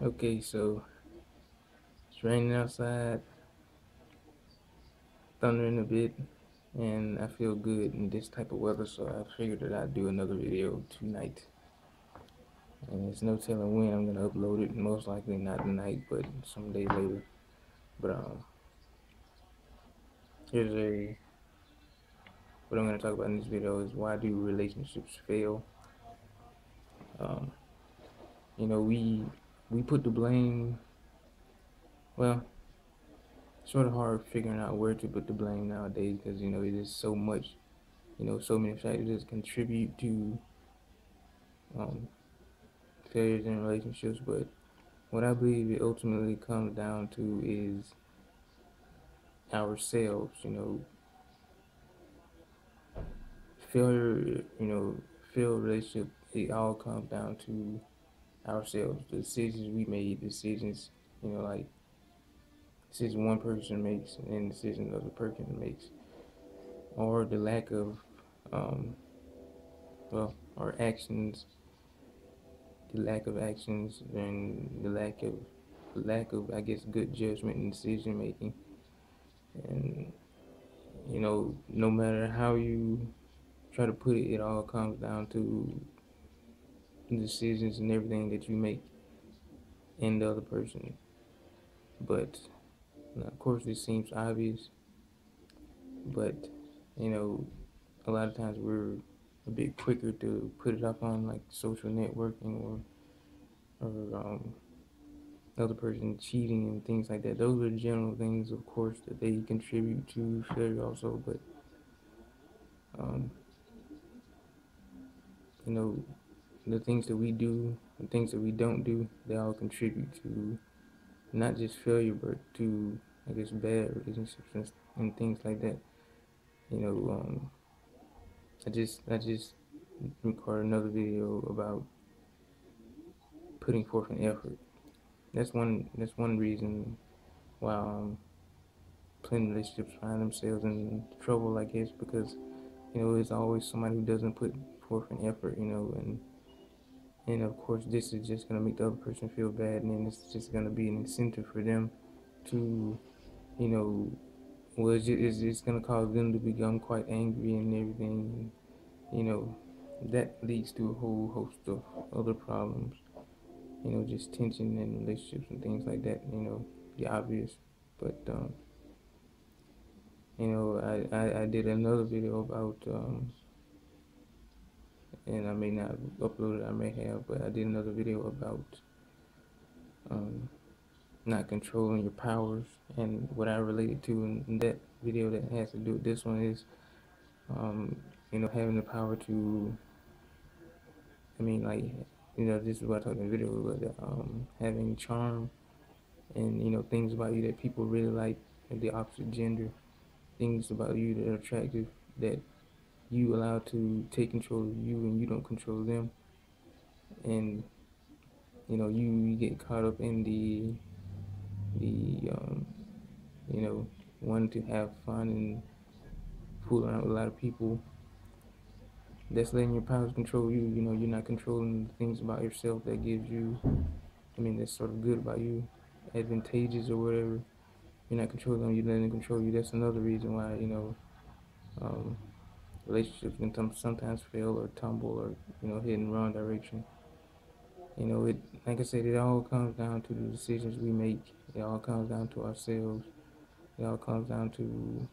Okay, so it's raining outside, thundering a bit, and I feel good in this type of weather, so I figured that I'd do another video tonight. And there's no telling when I'm gonna upload it. Most likely not tonight, but some day later. But here's a what I'm gonna talk about in this video is why do relationships fail? Um, we put the blame. Well, sort of hard figuring out where to put the blame nowadays because it is so much. So many factors contribute to um, failures in relationships, but what I believe it ultimately comes down to is ourselves. Failure, failed relationship, it all comes down to ourselves. The decisions we made, decisions, like decisions one person makes and decisions the other person makes, or the lack of, um, our actions, and the lack of, I guess, good judgment and decision making. And no matter how you try to put it, it all comes down to the decisions and everything that you make in the other person. But of course, this seems obvious, but you know, a lot of times we're a bit quicker to put it up on like social networking or other person cheating and things like that. Those are general things, of course, that they contribute to failure also. But um, you know, the things that we do, the things that we don't do, they all contribute to not just failure, but to, I guess, bad relationships and things like that. You know, I just recorded another video about putting forth an effort. That's one reason why plenty relationships find themselves in trouble, I guess, because there's always somebody who doesn't put forth an effort, and of course this is just gonna make the other person feel bad, and then it's just gonna be an incentive for them to, you know, well, it's gonna cause them to become quite angry and everything. You know, that leads to a whole host of other problems. Just tension in relationships and things like that. The obvious, but I did another video about and I may not have uploaded, I may have, but I did another video about um, not controlling your powers, and what I related to in that video that has to do with this one is having the power to, like, this is what I talked in the video, but having charm and, things about you that people really like, the opposite gender, things about you that are attractive, that you allow to take control of you and you don't control them. And, you get caught up in the wanting to have fun and fool around with a lot of people. That's letting your powers control you. You're not controlling the things about yourself that gives you, that's sort of good about you, advantageous or whatever. You're not controlling them, you're letting them control you. That's another reason why, um, relationships can sometimes fail or tumble or, head in the wrong direction. It, like I said, it all comes down to the decisions we make. It all comes down to ourselves. It all comes down to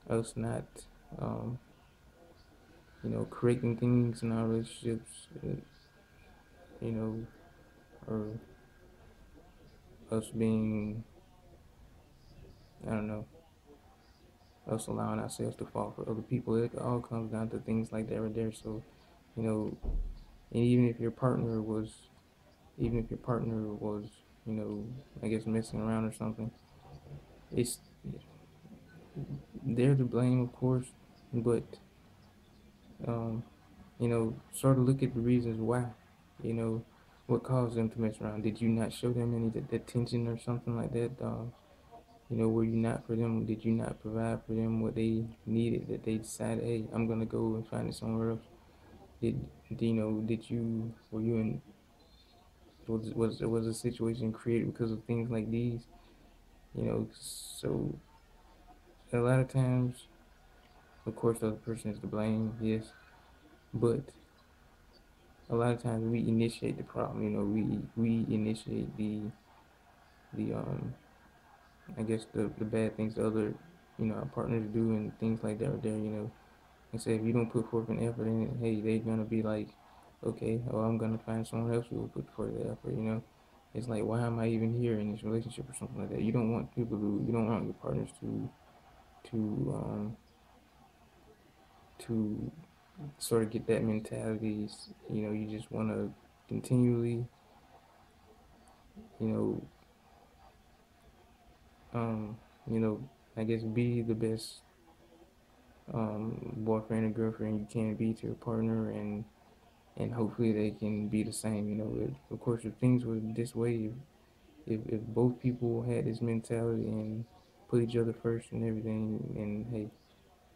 us not, um, correcting things in our relationships, you know, or us being, I don't know, us allowing ourselves to fall for other people. It all comes down to things like that right there. So, you know, and even if your partner was, I guess messing around or something, it's they're to blame, of course, but sort of look at the reasons why, you know, what caused them to mess around. Did you not show them any attention or something like that? Were you not for them? Did you not provide for them what they needed, that they decided, hey, I'm gonna go and find it somewhere else? Did you were you in Was a situation created because of things like these? So a lot of times, of course, the other person is to blame, yes, but a lot of times we initiate the problem. We initiate the I guess the bad things the other our partners do and things like that are there. And say if you don't put forth an effort in it, hey, they're gonna be like, okay, well, I'm gonna find someone else who will put forth the effort. It's like, why am I even here in this relationship or something like that? You don't want your partners to to sort of get that mentality. You just want to continually, you know, um, you know, I guess be the best boyfriend or girlfriend you can be to your partner, and hopefully they can be the same. Of course, if things were this way, if both people had this mentality and put each other first and everything, and hey,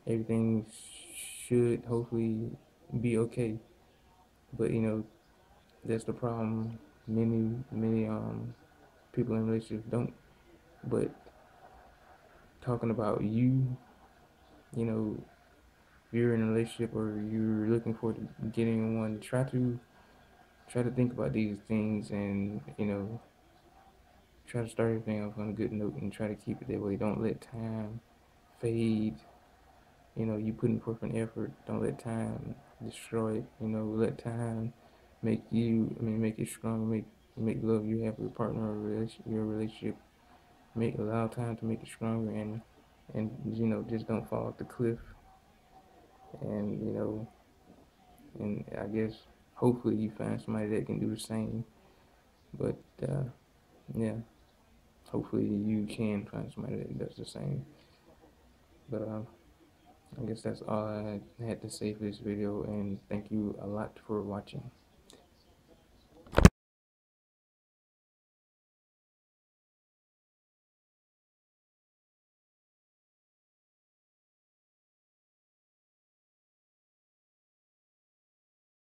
everything should hopefully be okay. But that's the problem. Many people in relationships don't. But talking about you know, if you're in a relationship or you're looking forward to getting in one, try to think about these things, and try to start everything off on a good note and try to keep it that way. Don't let time fade. You putting forth an effort. Don't let time destroy it. Let time make you stronger. Make love you have with your partner or your relationship. Allow time to make it stronger, and just don't fall off the cliff. And and I guess hopefully you find somebody that can do the same. But yeah, hopefully you can find somebody that does the same. But I guess that's all I had to say for this video, and thank you a lot for watching.